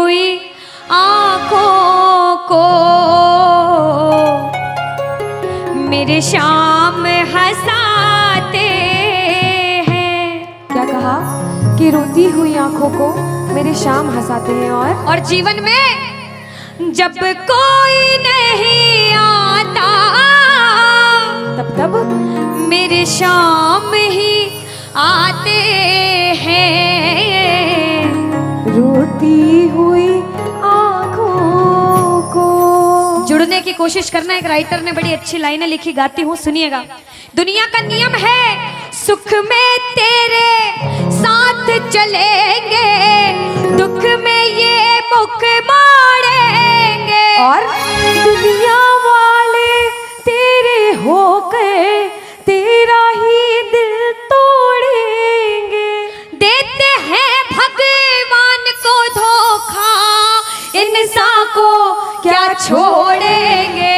हुई आंखों को मेरे शाम हंसाते हैं। क्या कहा कि रोती हुई आंखों को मेरे शाम हंसाते हैं। और जीवन में जब कोई नहीं आता तब मेरे शाम ही आते हैं। रोती हुई आंखों को। जुड़ने की कोशिश करना। एक राइटर ने बड़ी अच्छी लाइनें लिखी, गाती हूँ, सुनिएगा। दुनिया का नियम है सुख में तेरे साथ चलेंगे, दुख में ये मुख मोड़ेंगे। और दुनिया वाले तेरे होकर तेरा ही दिल तोड़ेंगे। देते हैं भगवान को धोखा, इंसान को क्या छोड़ेंगे।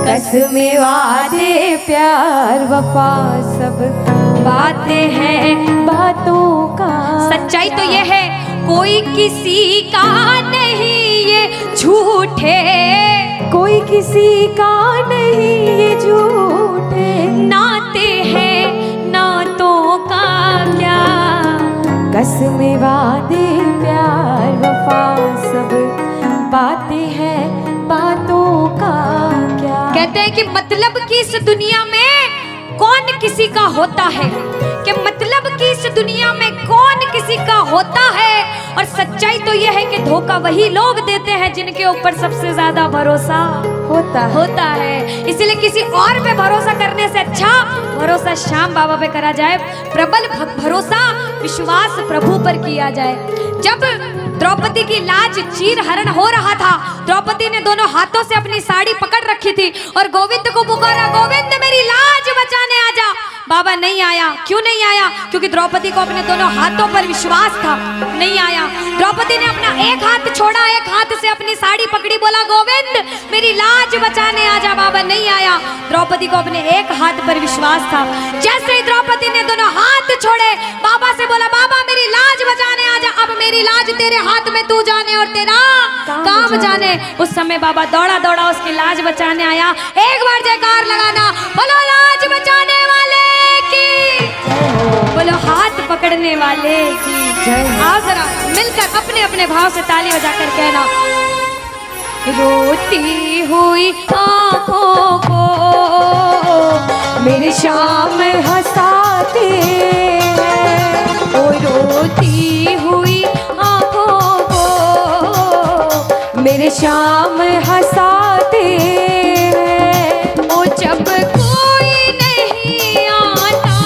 कसमें वादे प्यार वफा सब बातें हैं बातों का। सच्चाई तो ये है कोई किसी का नहीं ये झूठे, कोई किसी का नहीं ये झूठे। नाते हैं नातों का क्या। कसमें वादे प्यार वफा सब बातें हैं बातों का क्या। कहते हैं कि मतलब की इस दुनिया में कौन किसी का होता है, कि मतलब कि इस दुनिया में कौन किसी का होता है। और सच्चाई तो यह है कि धोखा वही लोग देते हैं जिनके ऊपर सबसे ज्यादा भरोसा होता है। इसलिए किसी और पे भरोसा करने से अच्छा भरोसा श्याम बाबा पे करा जाए। प्रबल भरोसा विश्वास प्रभु पर किया जाए। जब द्रौपदी की लाज चीर हरण हो रहा था, द्रौपदी ने दोनों हाथों से अपनी साड़ी पकड़ रखी थी और गोविंद को पुकारा, गोविंद मेरी लाज बचाने आजा। बाबा नहीं आया। क्यों नहीं आया? क्योंकि द्रौपदी को अपने दोनों हाथों पर विश्वास था। नहीं आया। द्रौपदी ने अपना एक हाथ छोड़ा, एक हाथ से अपनी साड़ी पकड़ी, बोला गोविंद मेरी लाज बचाने आजा। बाबा नहीं आया। द्रौपदी को अपने एक हाथ पर विश्वास था। जैसे ही द्रौपदी ने दोनों हाथ छोड़े, बाबा से बोला बाबा मेरी लाज बचाने आजा। अब मेरी लाज तेरे हाथ में, तू जाने और तेरा काम जाने। उस समय बाबा दौड़ा दौड़ा उसकी लाज बचाने आया। एक बार जयकार लगाना, बोलो लाज बचाने वाले की, बोलो हाथ पकड़ने वाले की जय। आओ जरा मिलकर अपने अपने भाव से ताली बजाकर कहना, रोती हुई आंखों को मेरे शाम हंसाते हैं। ओ रोती हुई आंखों को मेरे शाम हंसाते हैं। ओ जब कोई नहीं आता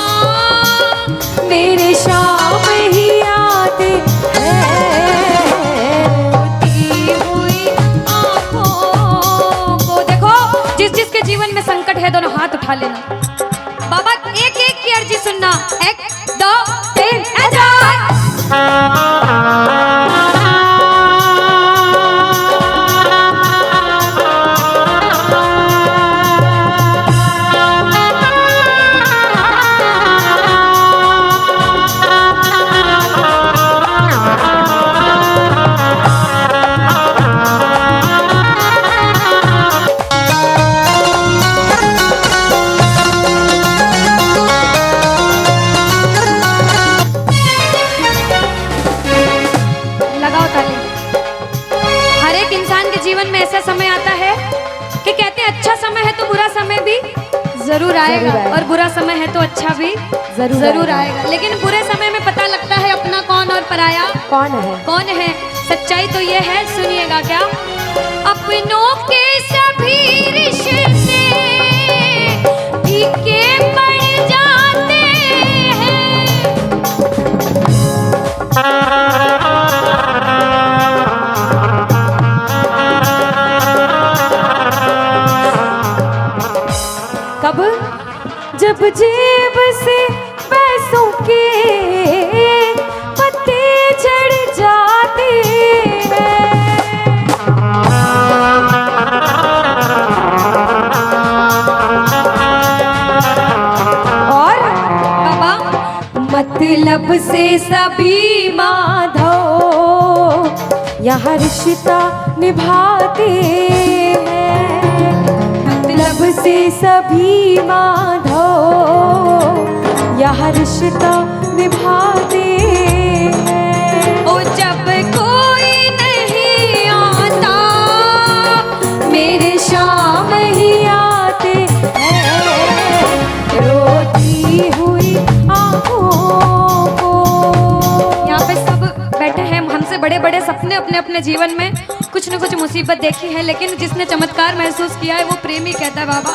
मेरे शाम ही आते हैं। रोती हुई आंखों को। देखो जिस जिसके जीवन में संकट है दोनों हाथ उठा लेना। बाबा एक एक की अर्जी सुनना। 1 2 3 जीवन में ऐसा समय आता है कि कहते हैं अच्छा समय है तो बुरा समय भी जरूर आएगा, और बुरा समय है तो अच्छा भी जरूर आएगा। लेकिन बुरे समय में पता लगता है अपना कौन और पराया कौन है। सच्चाई तो ये है, सुनिएगा क्या, अपनों के सभी रिश्ते फीके पड़ जाते हैं। कब? जब जेब से पैसों के पत्ते झड़ जाते हैं। और बाबा मतलब से सभी माधव यहाँ रिश्ता निभाते हैं, मतलब से सभी माधो यहाँ रिश्ता निभाते हैं। ओ जब कोई नहीं आता मेरे शाम ही आते हैं, रोती हुई आँखों को। यहाँ पे सब बैठे हैं, हमसे बड़े बड़े सपने अपने अपने जीवन में कुछ न कुछ मुसीबत देखी है, लेकिन जिसने चमत्कार महसूस किया है वो प्रेमी कहता है बाबा,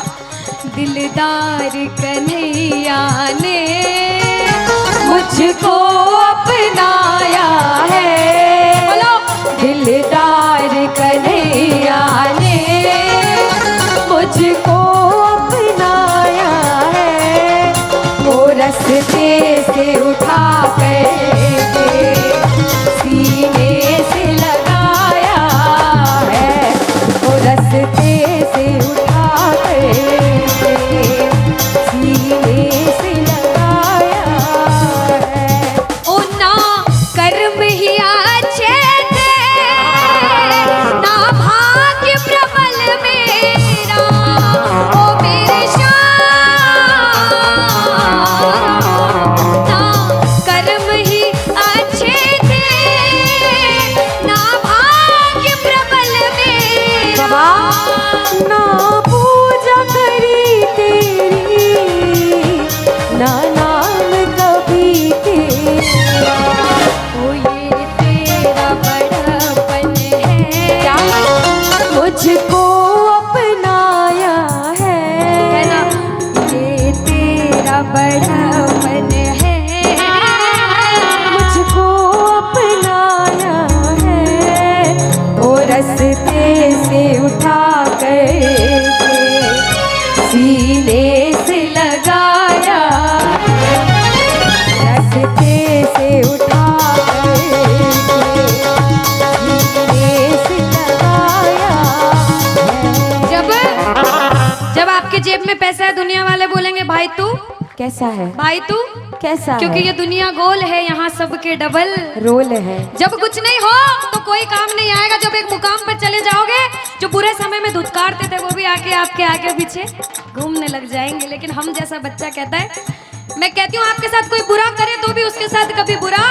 दिलदार कन्हैया ने मुझको अपनाया है, बोलो दिलदार कन्हैया ने मुझको अपनाया है, वो रस्ते से उठा कर सीने से लगाया है, वो रस्ते से उठा कर सीने से लगाया है। ओ ना कर्म ही अच्छे थे, ना भाग्य प्रबल मेरा, ओ मेरे श्याम, ना कर्म ही अच्छे थे, ना भाग्य प्रबल मेरा। बाबा ना पूजा करी तेरी, ना नाम कभी तेरा, ओ ये तेरा बड़पन है, क्या मुझको अपनाया है, कहना ये तेरा बड़पन है, मुझको अपनाया है, वो रस्ते से उठा कर सीने से लगाया, रस्ते से उठा कर सीने से लगाया है। जब आपके जेब में पैसा है दुनिया वाले बोलेंगे भाई तू, कैसा है, भाई तू, कैसा क्योंकि है, ये दुनिया गोल है, यहाँ सबके डबल। रोल है। जब कुछ नहीं हो तो कोई काम नहीं आएगा, जब एक मुकाम पर चले जाओगे, जो बुरे समय में धुतकारते थे वो भी आके आपके आगे पीछे घूमने लग जाएंगे। लेकिन हम जैसा बच्चा कहता है, मैं कहती हूँ आपके साथ कोई बुरा करे तो भी उसके साथ कभी बुरा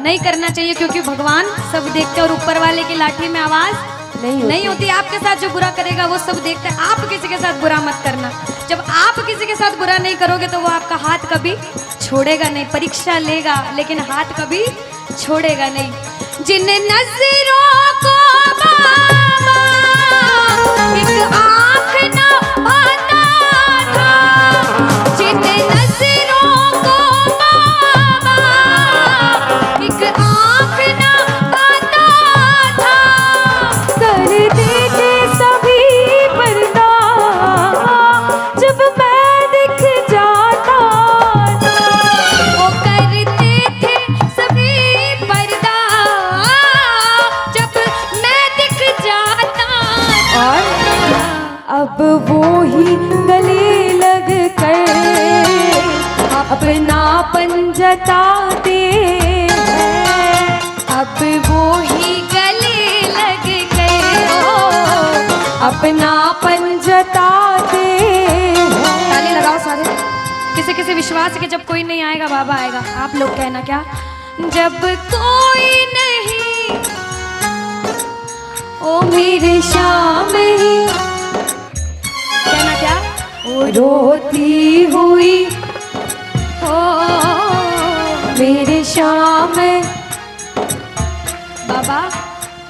नहीं करना चाहिए, क्योंकि भगवान सब देखते हैं और ऊपर वाले की लाठी में आवाज नहीं होती। आपके साथ जो बुरा करेगा वो सब देखते हैं, आप किसी के साथ बुरा मत करना। जब आप किसी के साथ बुरा नहीं करोगे तो वो आपका हाथ कभी छोड़ेगा नहीं, परीक्षा लेगा लेकिन हाथ कभी छोड़ेगा नहीं। जिन नजरों को बाबा एक आँख न पाता था, जिन नजरों को बाबा एक आँख न पाता था, कर देते सभी पर्दा जब मैं दिख जाता था, वो करते थे सभी पर्दा जब मैं दिख जाता था। और अब वो ही गले लग कर अपनापन जताते हैं, अब वो ही गले लग गए, अपनापन जताते हैं। ताली लगाओ सारे। किसी किसी विश्वास के जब कोई नहीं आएगा बाबा आएगा। आप लोग कहना क्या, जब कोई नहीं ओ मेरे शाम ही, कहना क्या, ओ रोती हुई हो मेरे शाम, बाबा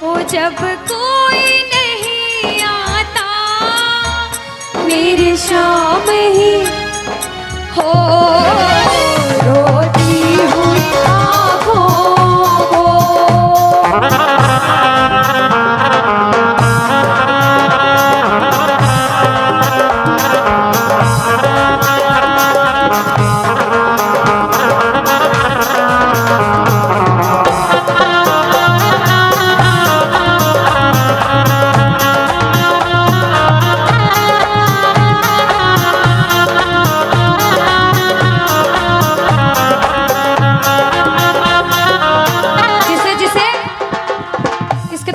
हो जब कोई नहीं आता मेरे शाम ही हो, रोती हुई आँखों को।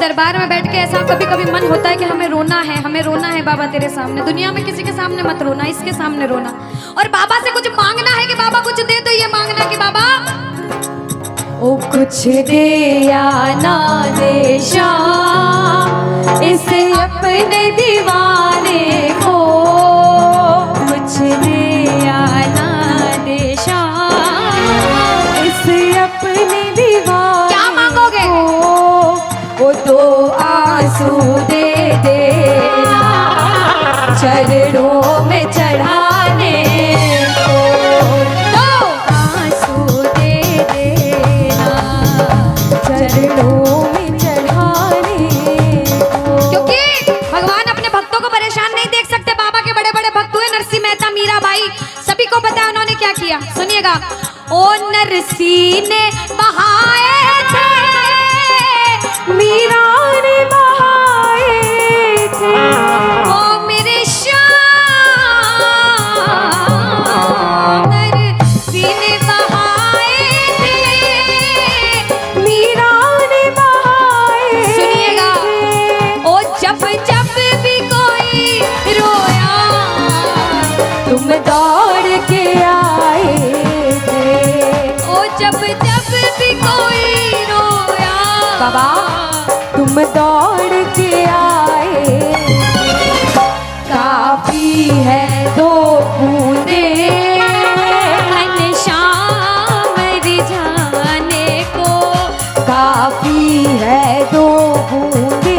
दरबार में बैठ के ऐसा कभी कभी मन होता है कि हमें रोना है बाबा तेरे सामने। दुनिया में किसी के सामने मत रोना, इसके सामने रोना। और बाबा से कुछ मांगना है कि बाबा कुछ दे, तो ये मांगना कि बाबा ओ कुछ दे या ना दे श्याम इस अपने दीवाने को, कुछ दे या ना दे श्याम इस अपने दीवाने क्या मांगोगे? वो तो आंसू दे देना चरणों में चढ़ाने को, तो आंसू दे देना चरणों में चढ़ाने को। क्योंकि भगवान अपने भक्तों को परेशान नहीं देख सकते। बाबा के बड़े बड़े भक्त हुए नरसिंह मेहता, मीराबाई, सभी को पता है उन्होंने क्या किया। सुनिएगा। ओ नरसिंह ने बहाए थे, मीरा ने बहाए थे, ओ मेरे श्याम नरसिंह ने बहाए थे, मीरा ने बहाए थे। सुनिएगा। ओ जब जब भी कोई रोया तुम दौड़ के आए थे, ओ जब जब भी कोई रोया बाबा तुम दौड़ के आए, काफी है दो बूंदे घनश्याम रिझाने को, काफी है दो बूंदे।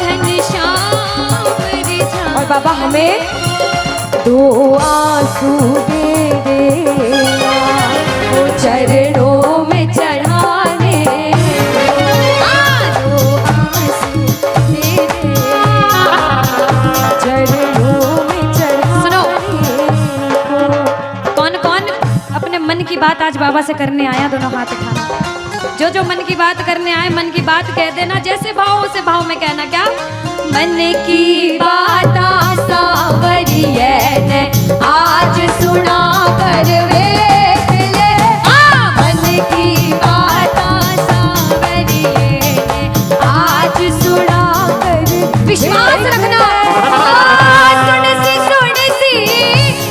घनश्याम रिझाने। और बाबा हमें दो आंसू दे देना वो चरणों में चढ़ाने, दो आंसू दे दे। चरणों में सुनो। चढ़ाने को। कौन कौन अपने मन की बात आज बाबा से करने आया? दोनों हाथ उठाना। जो जो मन की बात करने आए, मन की बात कह देना। जैसे भाव उसे भाव में कहना। क्या? मन की बात सावरिये ने आज सुना कर वेख ले। मन की बात सावरिये ने आज सुना कर। विश्वास रखना। सुन सी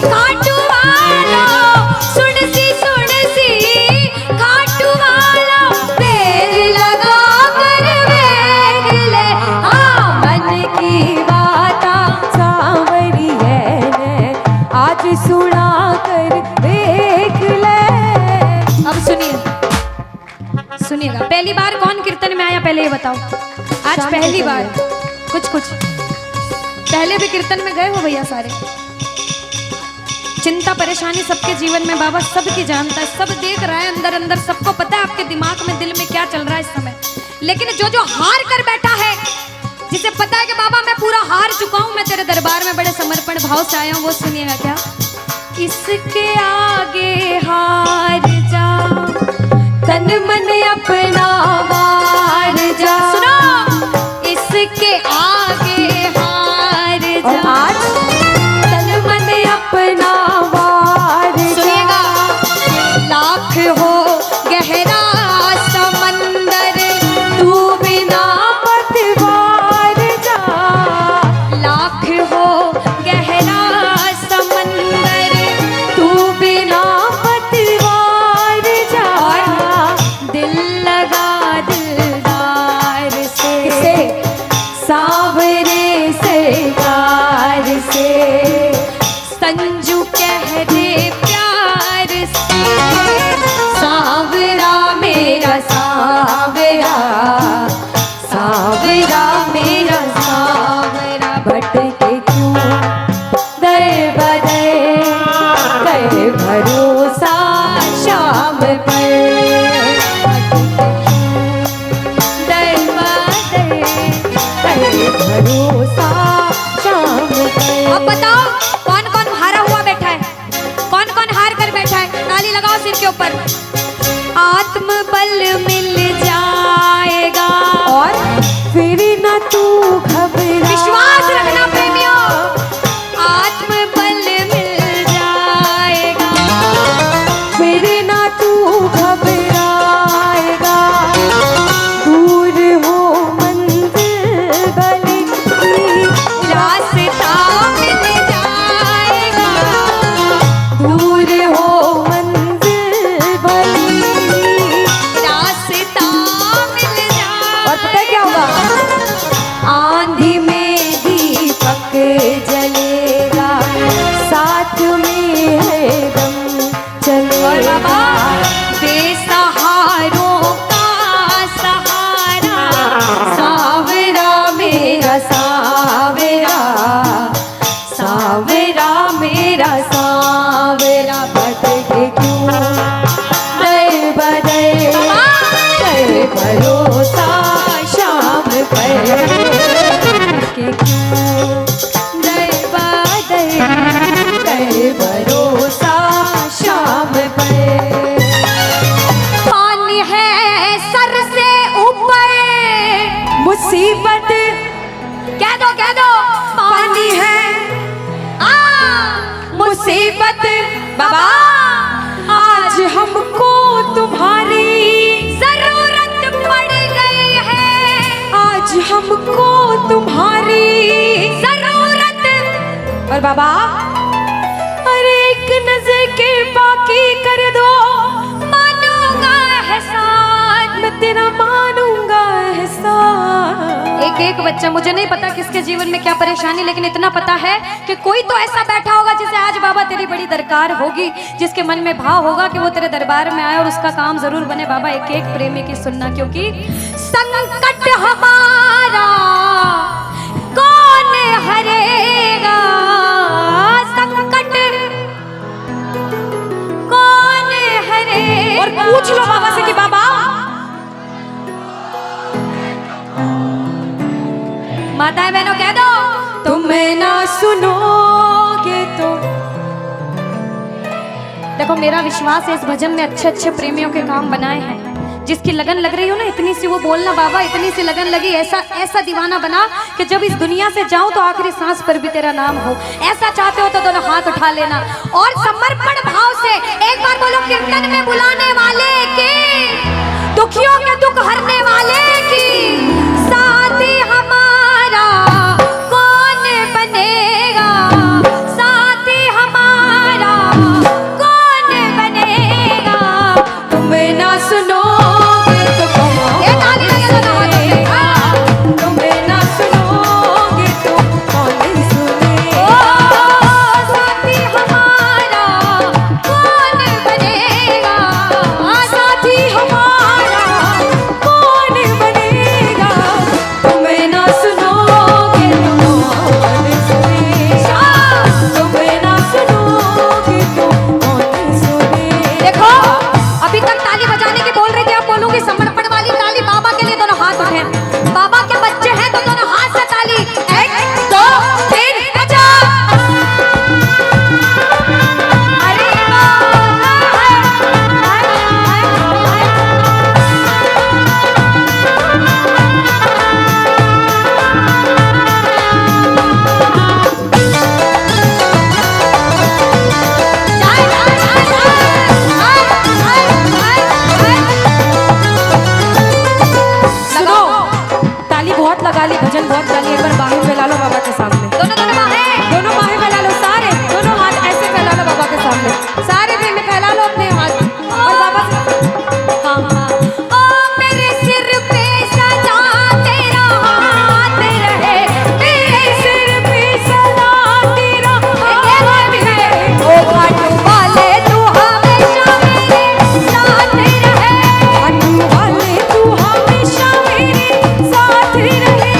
खाटू वाला, सुन सी खाटू वाला, देर लगा कर वेख ले। मन की बात सांवरिये ने आज सुना कर देख ले। अब सुनिएगा। पहली बार कौन कीर्तन में आया पहले ये बताओ। आज शाम पहली को बार। कुछ पहले भी कीर्तन में गए हो भैया सारे? चिंता परेशानी सबके जीवन में बाबा सबकी जानता है, सब देख रहा है अंदर अंदर, सबको पता है आपके दिमाग में दिल में क्या चल रहा है इस समय। लेकिन जो जो हार कर बैठा है, जिसे पता है कि बाबा मैं पूरा हार चुका हूं, मैं तेरे दरबार में बड़े समर्पण भाव से आया हूं, वो सुनिएगा। क्या? इसके आगे हार जा, तन मन अपना वार जा। सुनो। इसके आगे हार और जा। आज तन मन अपना वार जा। सुनिएगा। लाख हो गहरा समंदर, तू बिना पतवार जा। लाख हो गहरा समंदर, तू बिना पतवार जा। दिल लगा दे मुसीबत कह दो पानी है, मुसीबत बाबा आज हमको तुम्हारी जरूरत पड़ गई है, आज हमको तुम्हारी जरूरत। और बाबा अरे एक नजर के बाकी कर दो, मानूंगा एहसान, मैं तेरा मानूंगा एहसान। एक बच्चा, मुझे नहीं पता किसके जीवन में क्या परेशानी, लेकिन इतना पता है कि कोई तो ऐसा बैठा होगा जिसे आज बाबा तेरी बड़ी दरकार होगी, जिसके मन में भाव होगा कि वो तेरे दरबार में आए और उसका काम जरूर बने। बाबा एक एक प्रेमी की सुनना, क्योंकि संकट हमारा कौन हरेगा, संकट कौन हरेगा। और पूछ लो बाबा से कि बाबा माताएं बहनों कह दो, तुम ना सुनोगे तो। देखो मेरा विश्वास है इस भजन में अच्छे अच्छे प्रेमियों के काम बनाए हैं। जिसकी लगन लग रही हो ना, इतनी सी वो बोलना बाबा, इतनी सी लगन लगी, ऐसा ऐसा दीवाना बना कि जब इस दुनिया से जाऊं तो आखिरी सांस पर भी तेरा नाम हो। ऐसा चाहते हो तो दोनों हाथ उठा लेना और समर्पण भाव से एक बार बोलो, कीर्तन में बुलाने वाले की, दुखियों के दुख हरने वाले की, साथी हमारा कौन बनेगा, साथी हमारा कौन बनेगा। तुम ना सुनोगे तो कौन ये ताली लगे सुनेगा, तुम ना सुनोगे तो कौन सुनेगा। ओ साथी हमारा कौन बनेगा, साथी हमारा कौन बनेगा, तुम ना सुनोगे तो कौन सुनेगा, तुम ना सुनोगे तो कौन सुनेगा। देखो अभी तक ताली बजाने की बोल रही थी, अब बोलूंगी समर्पण वाली ताली। बाबा के लिए दोनों हाथ उठे, बाबा के बच्चे हैं तो दोनों हाथ से ताली, 1 2 3 बजा। अरे सुनो, ताली बहुत लगा ली, भजन बहुत गा ली, एक बार बाहें फैला लो बाबा के सामने। दोनों दोनों बाहें, दोनों बाहें फैला लो, सारे दोनों हाथ ऐसे फैला लो बाबा के सामने, सारे प्रेमी फैला लो अपने हाथ और बाबा से हाँ हाँ। ओ मेरे सिर पे सदा तेरा हाथ रहे, मेरे सिर पे सदा तेरा हाथ है, ओ खाटू वाले तू हमेशा मेरे साथ रहे, खाटू वाले तू हमेशा मेरे साथ रहे।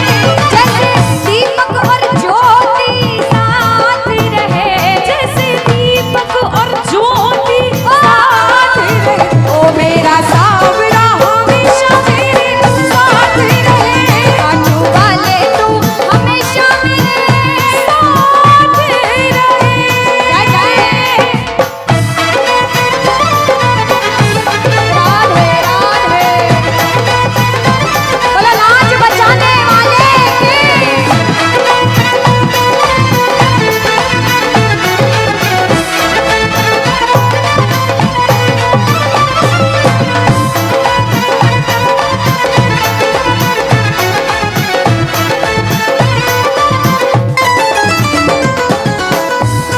जैसे दीपक और ज्योति साथ रहे, जैसे दीपक और ज्योति साथ रहे, ओ मेरा सावरा हमेशा मेरे साथ रहे। खाटू वाले तू हमेशा मेरे साथ रहे। जय जय राधे राधे, बोलो लाज बचाने वाले की।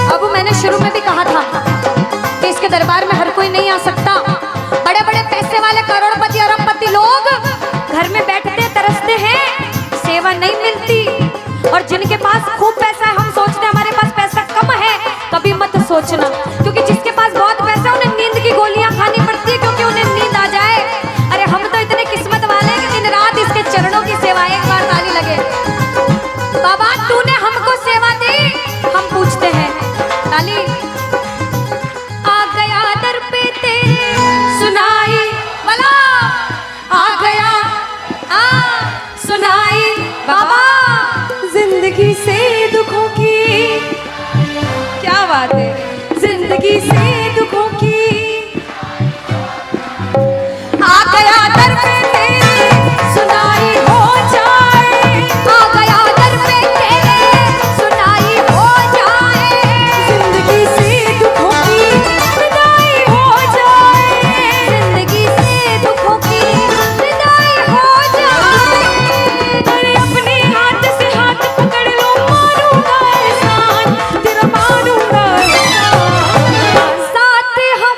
अब मैंने शुरू में भी कहा था कि इसके दरबार में हर कोई नहीं आ सकता। बड़े बड़े पैसे वाले करोड़पति अरबपति लोग घर में बैठते तरसते हैं, सेवा नहीं मिलती। और जिनके पास खूब पैसा है, हम सोचते हैं हमारे पास पैसा कम है, कभी मत सोचना, क्योंकि जिसके पास बहुत पैसा है उन्हें नींद की गोलियां खानी पड़ती है, क्योंकि उन्हें नींद आ जाए। अरे हम तो इतने किस्मत वाले हैं कि दिन रात इसके चरणों की सेवा, एक बार ताली लगे। बाबा तूने हमको सेवा दी, हम पूछते हैं ताली। आ गया दर पे तेरे सुनाई वाला, आ गया सुनाई बाबा। जिंदगी से दुखों की, क्या बात है, जिंदगी से दुखों